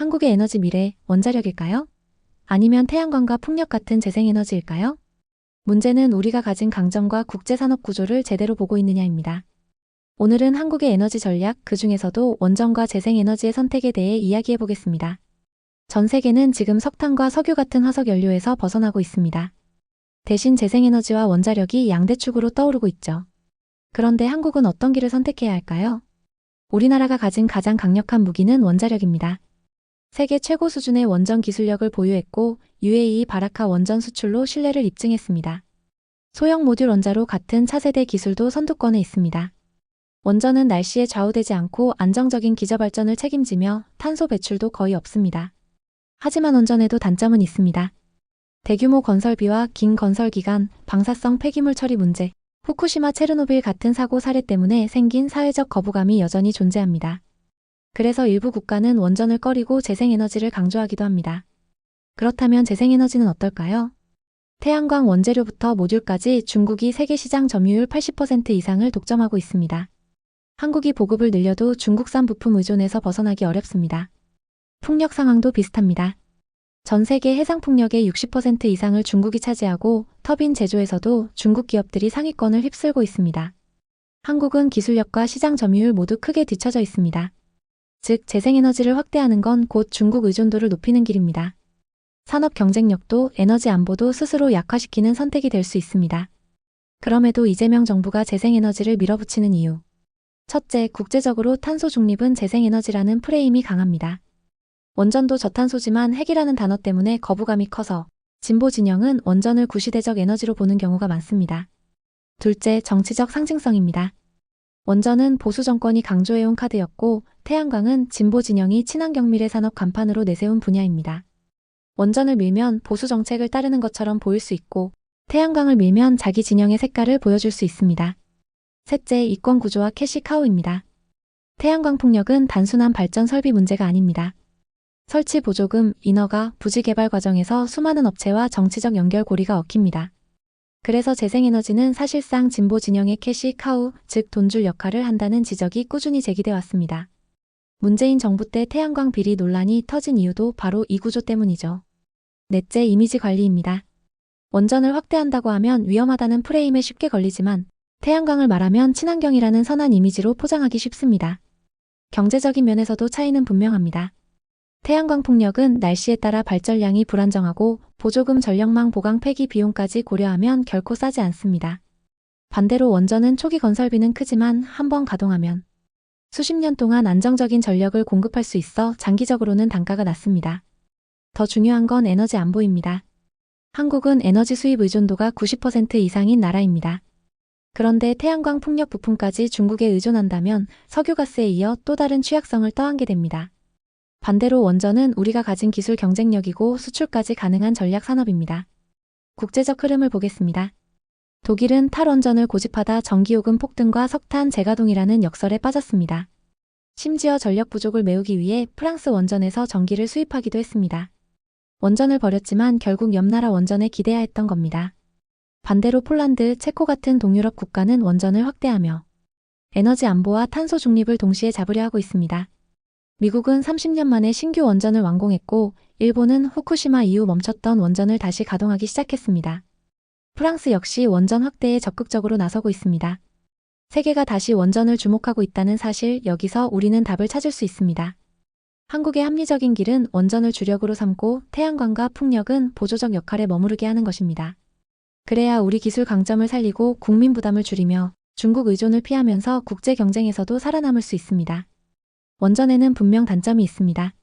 한국의 에너지 미래, 원자력일까요? 아니면 태양광과 풍력 같은 재생에너지일까요? 문제는 우리가 가진 강점과 국제산업 구조를 제대로 보고 있느냐입니다. 오늘은 한국의 에너지 전략, 그 중에서도 원전과 재생에너지의 선택에 대해 이야기해 보겠습니다. 전 세계는 지금 석탄과 석유 같은 화석 연료에서 벗어나고 있습니다. 대신 재생에너지와 원자력이 양대축으로 떠오르고 있죠. 그런데 한국은 어떤 길을 선택해야 할까요? 우리나라가 가진 가장 강력한 무기는 원자력입니다. 세계 최고 수준의 원전 기술력을 보유했고 UAE 바라카 원전 수출로 신뢰를 입증했습니다. 소형 모듈 원자로 같은 차세대 기술도 선두권에 있습니다. 원전은 날씨에 좌우되지 않고 안정적인 기저발전을 책임지며 탄소 배출도 거의 없습니다. 하지만 원전에도 단점은 있습니다. 대규모 건설비와 긴 건설 기간, 방사성 폐기물 처리 문제, 후쿠시마 체르노빌 같은 사고 사례 때문에 생긴 사회적 거부감이 여전히 존재합니다. 그래서 일부 국가는 원전을 꺼리고 재생에너지를 강조하기도 합니다. 그렇다면 재생에너지는 어떨까요? 태양광 원재료부터 모듈까지 중국이 세계 시장 점유율 80% 이상을 독점하고 있습니다. 한국이 보급을 늘려도 중국산 부품 의존에서 벗어나기 어렵습니다. 풍력 상황도 비슷합니다. 전 세계 해상 풍력의 60% 이상을 중국이 차지하고 터빈 제조에서도 중국 기업들이 상위권을 휩쓸고 있습니다. 한국은 기술력과 시장 점유율 모두 크게 뒤처져 있습니다. 즉, 재생에너지를 확대하는 건 곧 중국 의존도를 높이는 길입니다. 산업 경쟁력도 에너지 안보도 스스로 약화시키는 선택이 될 수 있습니다. 그럼에도 이재명 정부가 재생에너지를 밀어붙이는 이유. 첫째, 국제적으로 탄소 중립은 재생에너지라는 프레임이 강합니다. 원전도 저탄소지만 핵이라는 단어 때문에 거부감이 커서 진보 진영은 원전을 구시대적 에너지로 보는 경우가 많습니다. 둘째, 정치적 상징성입니다. 원전은 보수 정권이 강조해온 카드였고 태양광은 진보 진영이 친환경 미래 산업 간판으로 내세운 분야입니다. 원전을 밀면 보수 정책을 따르는 것처럼 보일 수 있고 태양광을 밀면 자기 진영의 색깔을 보여줄 수 있습니다. 셋째, 이권 구조와 캐시카우입니다. 태양광 풍력은 단순한 발전 설비 문제가 아닙니다. 설치 보조금, 인허가, 부지 개발 과정에서 수많은 업체와 정치적 연결고리가 얽힙니다. 그래서 재생에너지는 사실상 진보 진영의 캐시카우, 즉 돈줄 역할을 한다는 지적이 꾸준히 제기돼 왔습니다. 문재인 정부 때 태양광 비리 논란이 터진 이유도 바로 이 구조 때문이죠. 넷째, 이미지 관리입니다. 원전을 확대한다고 하면 위험하다는 프레임에 쉽게 걸리지만 태양광을 말하면 친환경이라는 선한 이미지로 포장하기 쉽습니다. 경제적인 면에서도 차이는 분명합니다. 태양광 풍력은 날씨에 따라 발전량이 불안정하고 보조금 전력망 보강 폐기 비용까지 고려하면 결코 싸지 않습니다. 반대로 원전은 초기 건설비는 크지만 한번 가동하면 수십 년 동안 안정적인 전력을 공급할 수 있어 장기적으로는 단가가 낮습니다. 더 중요한 건 에너지 안보입니다. 한국은 에너지 수입 의존도가 90% 이상인 나라입니다. 그런데 태양광 풍력 부품까지 중국에 의존한다면 석유가스에 이어 또 다른 취약성을 떠안게 됩니다. 반대로 원전은 우리가 가진 기술 경쟁력이고 수출까지 가능한 전략 산업입니다. 국제적 흐름을 보겠습니다. 독일은 탈원전을 고집하다 전기요금 폭등과 석탄 재가동이라는 역설에 빠졌습니다. 심지어 전력 부족을 메우기 위해 프랑스 원전에서 전기를 수입하기도 했습니다. 원전을 버렸지만 결국 옆나라 원전에 기대야 했던 겁니다. 반대로 폴란드, 체코 같은 동유럽 국가는 원전을 확대하며 에너지 안보와 탄소 중립을 동시에 잡으려 하고 있습니다. 미국은 30년 만에 신규 원전을 완공했고 일본은 후쿠시마 이후 멈췄던 원전을 다시 가동하기 시작했습니다. 프랑스 역시 원전 확대에 적극적으로 나서고 있습니다. 세계가 다시 원전을 주목하고 있다는 사실, 여기서 우리는 답을 찾을 수 있습니다. 한국의 합리적인 길은 원전을 주력으로 삼고 태양광과 풍력은 보조적 역할에 머무르게 하는 것입니다. 그래야 우리 기술 강점을 살리고 국민 부담을 줄이며 중국 의존을 피하면서 국제 경쟁에서도 살아남을 수 있습니다. 원전에는 분명 단점이 있습니다.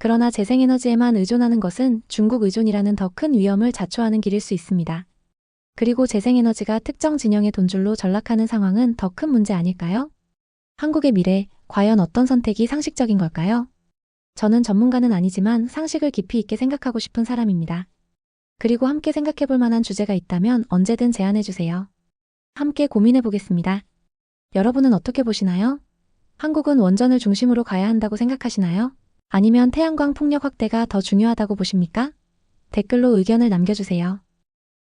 그러나 재생에너지에만 의존하는 것은 중국 의존이라는 더 큰 위험을 자초하는 길일 수 있습니다. 그리고 재생에너지가 특정 진영의 돈줄로 전락하는 상황은 더 큰 문제 아닐까요? 한국의 미래, 과연 어떤 선택이 상식적인 걸까요? 저는 전문가는 아니지만 상식을 깊이 있게 생각하고 싶은 사람입니다. 그리고 함께 생각해 볼 만한 주제가 있다면 언제든 제안해 주세요. 함께 고민해 보겠습니다. 여러분은 어떻게 보시나요? 한국은 원전을 중심으로 가야 한다고 생각하시나요? 아니면 태양광 풍력 확대가 더 중요하다고 보십니까? 댓글로 의견을 남겨주세요.